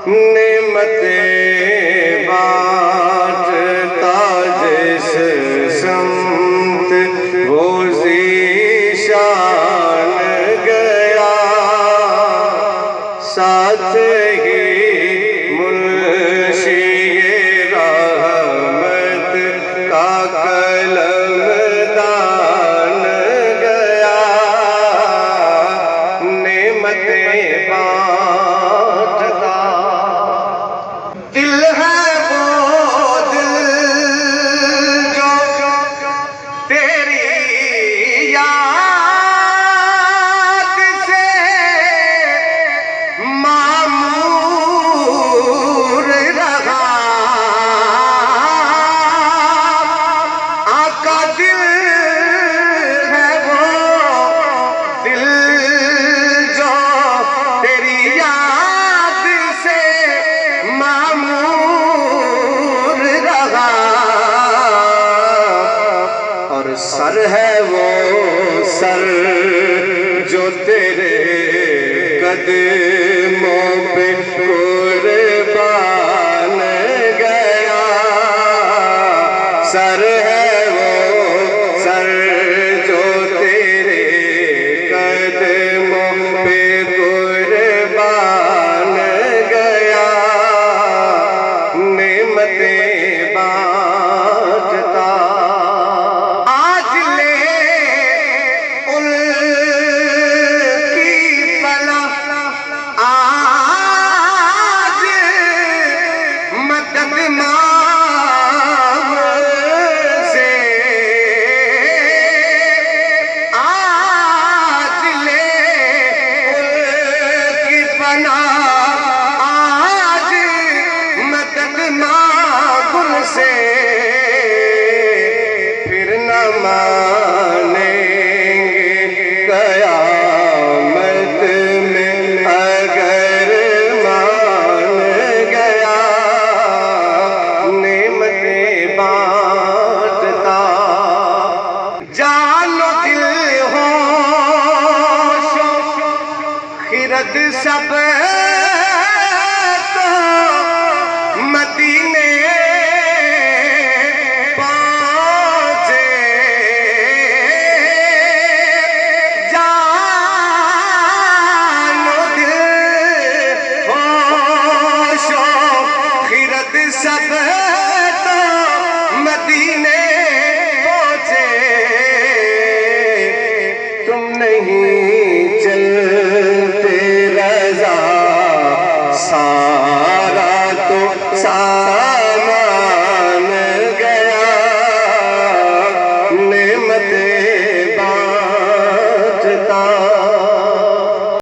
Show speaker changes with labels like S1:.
S1: नेमतें बांटता जिस संत वो ज़ीशान गया, साथ ही मुंशी रहमत का कलमदान गया। नेमतें बांटता दिल है वो दिल जो तेरी याद से मामूर रहा। आका दिल है वो दिल जो तेरी याद से मामूर रहा। और सर है वो सर जो तेरे कदम